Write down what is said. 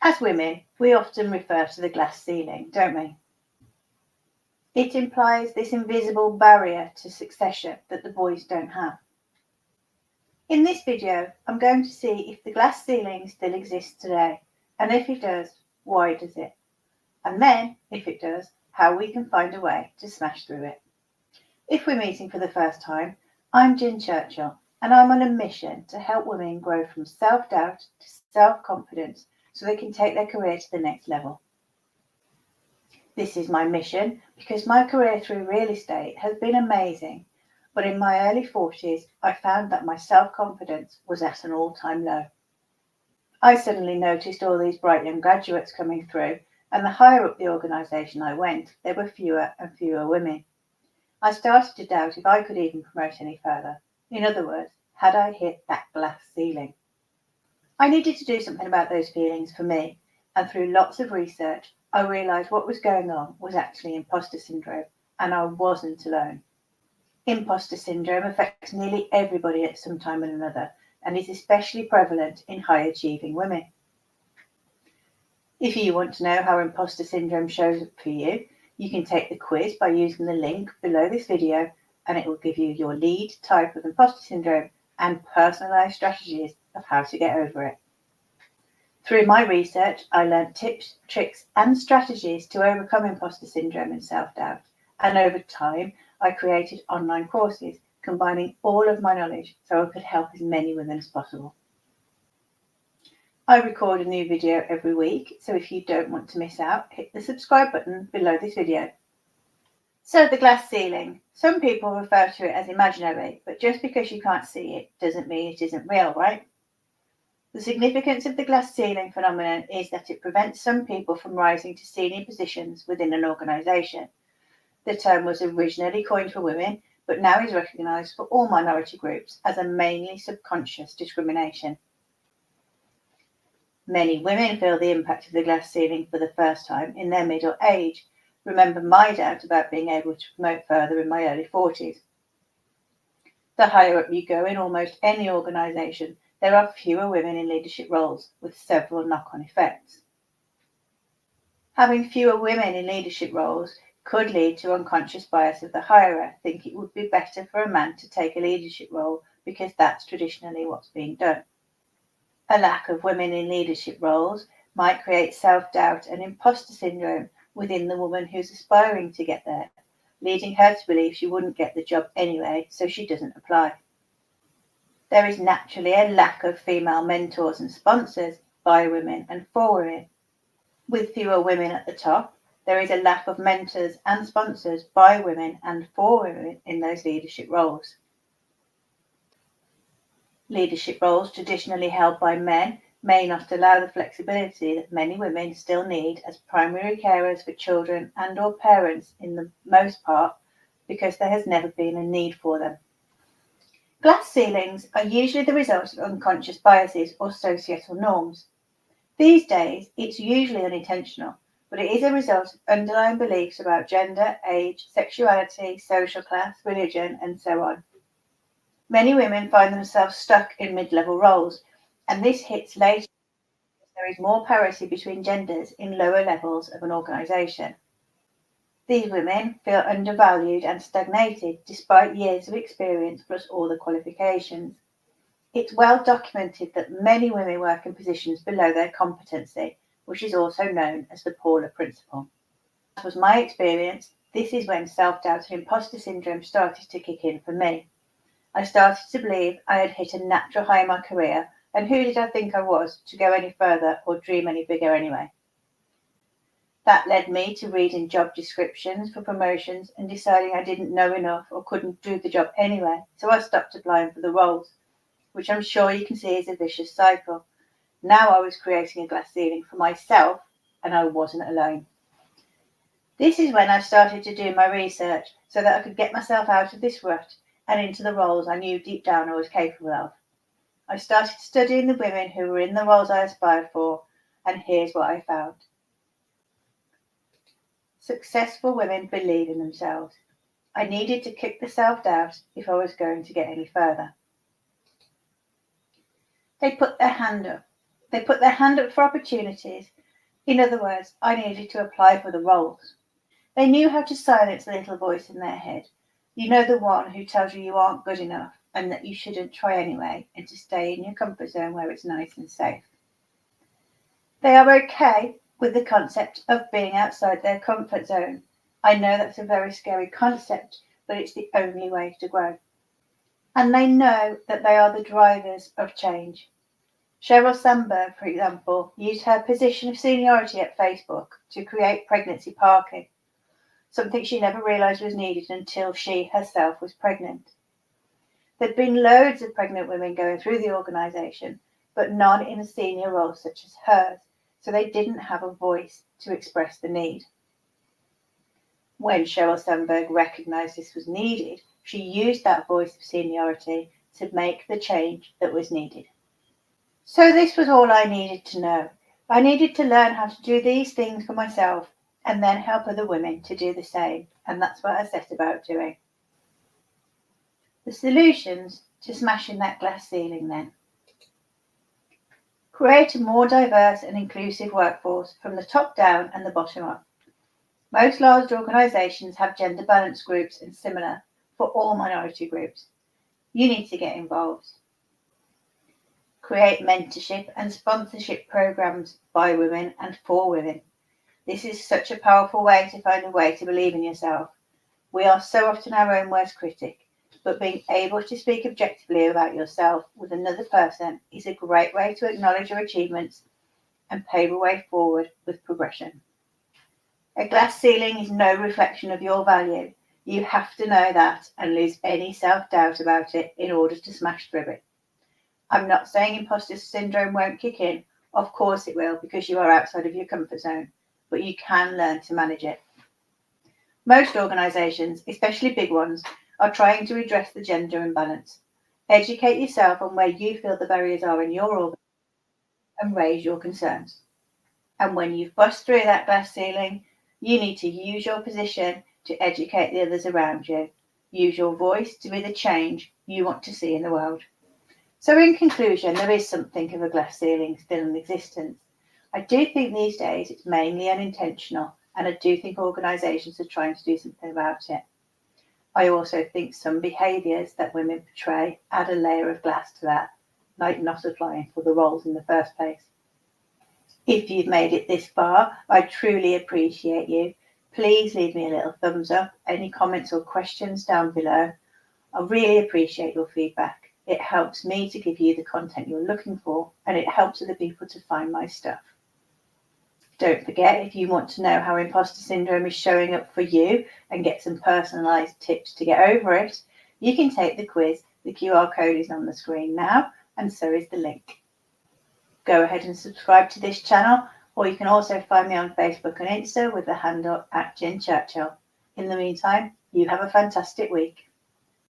As women, we often refer to the glass ceiling, don't we? It implies this invisible barrier to succession that the boys don't have. In this video, I'm going to see if the glass ceiling still exists today, and if it does, why does it? And then, if it does, how we can find a way to smash through it. If we're meeting for the first time, I'm Churchill, and I'm on a mission to help women grow from self-doubt to self-confidence so they can take their career to the next level. This is my mission because my career through real estate has been amazing, but in my early 40s, I found that my self-confidence was at an all-time low. I suddenly noticed all these bright young graduates coming through, and the higher up the organisation I went, there were fewer and fewer women. I started to doubt if I could even promote any further. In other words, had I hit that glass ceiling? I needed to do something about those feelings for me, and through lots of research, I realised what was going on was actually imposter syndrome, and I wasn't alone. Imposter syndrome affects nearly everybody at some time or another, and is especially prevalent in high-achieving women. If you want to know how imposter syndrome shows up for you, you can take the quiz by using the link below this video, and it will give you your lead type of imposter syndrome and personalised strategies of how to get over it. Through my research, I learned tips, tricks, and strategies to overcome imposter syndrome and self-doubt, and over time, I created online courses combining all of my knowledge so I could help as many women as possible. I record a new video every week, so if you don't want to miss out, hit the subscribe button below this video. So the glass ceiling. Some people refer to it as imaginary, but just because you can't see it doesn't mean it isn't real, right? The significance of the glass ceiling phenomenon is that it prevents some people from rising to senior positions within an organisation. The term was originally coined for women, but now is recognised for all minority groups as a mainly subconscious discrimination. Many women feel the impact of the glass ceiling for the first time in their middle age. Remember my doubt about being able to promote further in my early 40s. The higher up you go in almost any organisation, there are fewer women in leadership roles, with several knock-on effects. Having fewer women in leadership roles could lead to unconscious bias of the hirer, think it would be better for a man to take a leadership role because that's traditionally what's being done. A lack of women in leadership roles might create self-doubt and imposter syndrome within the woman who's aspiring to get there, leading her to believe she wouldn't get the job anyway, so she doesn't apply. There is naturally a lack of female mentors and sponsors by women and for women. With fewer women at the top, there is a lack of mentors and sponsors by women and for women in those leadership roles. Leadership roles traditionally held by men may not allow the flexibility that many women still need as primary carers for children and or parents in the most part because there has never been a need for them. Glass ceilings are usually the result of unconscious biases or societal norms. These days, it's usually unintentional, but it is a result of underlying beliefs about gender, age, sexuality, social class, religion, and so on. Many women find themselves stuck in mid-level roles, and this hits later because there is more parity between genders in lower levels of an organisation. These women feel undervalued and stagnated despite years of experience plus all the qualifications. It's well documented that many women work in positions below their competency, which is also known as the Paula principle. As was my experience, this is when self-doubt and imposter syndrome started to kick in for me. I started to believe I had hit a natural high in my career, and who did I think I was to go any further or dream any bigger anyway? That led me to reading job descriptions for promotions and deciding I didn't know enough or couldn't do the job anyway, so I stopped applying for the roles, which I'm sure you can see is a vicious cycle. Now I was creating a glass ceiling for myself, and I wasn't alone. This is when I started to do my research so that I could get myself out of this rut and into the roles I knew deep down I was capable of. I started studying the women who were in the roles I aspired for, and here's what I found. Successful women believe in themselves. I needed to kick the self-doubt if I was going to get any further. They put their hand up. They put their hand up for opportunities. In other words, I needed to apply for the roles. They knew how to silence the little voice in their head. You know, the one who tells you aren't good enough and that you shouldn't try anyway, and to stay in your comfort zone where it's nice and safe. They are okay with the concept of being outside their comfort zone. I know that's a very scary concept, but it's the only way to grow. And they know that they are the drivers of change. Sheryl Sandberg, for example, used her position of seniority at Facebook to create pregnancy parking, something she never realised was needed until she herself was pregnant. There'd been loads of pregnant women going through the organisation, but none in a senior role such as hers, so they didn't have a voice to express the need. When Sheryl Sandberg recognised this was needed, she used that voice of seniority to make the change that was needed. So this was all I needed to know. I needed to learn how to do these things for myself and then help other women to do the same, and that's what I set about doing. The solutions to smashing that glass ceiling then. Create a more diverse and inclusive workforce from the top down and the bottom up. Most large organisations have gender balance groups and similar for all minority groups. You need to get involved. Create mentorship and sponsorship programs by women and for women. This is such a powerful way to find a way to believe in yourself. We are so often our own worst critic, but being able to speak objectively about yourself with another person is a great way to acknowledge your achievements and pave a way forward with progression. A glass ceiling is no reflection of your value. You have to know that and lose any self-doubt about it in order to smash through it. I'm not saying imposter syndrome won't kick in. Of course it will, because you are outside of your comfort zone, but you can learn to manage it. Most organisations, especially big ones, are trying to address the gender imbalance. Educate yourself on where you feel the barriers are in your organisation and raise your concerns. And when you've bust through that glass ceiling, you need to use your position to educate the others around you. Use your voice to be the change you want to see in the world. So in conclusion, there is something of a glass ceiling still in existence. I do think these days it's mainly unintentional, and I do think organisations are trying to do something about it. I also think some behaviours that women portray add a layer of glass to that, like not applying for the roles in the first place. If you've made it this far, I truly appreciate you. Please leave me a little thumbs up, any comments or questions down below. I really appreciate your feedback. It helps me to give you the content you're looking for, and it helps other people to find my stuff. Don't forget, if you want to know how imposter syndrome is showing up for you and get some personalised tips to get over it, you can take the quiz. The QR code is on the screen now, and so is the link. Go ahead and subscribe to this channel, or you can also find me on Facebook and Insta with the handle @Churchill. In the meantime, you have a fantastic week.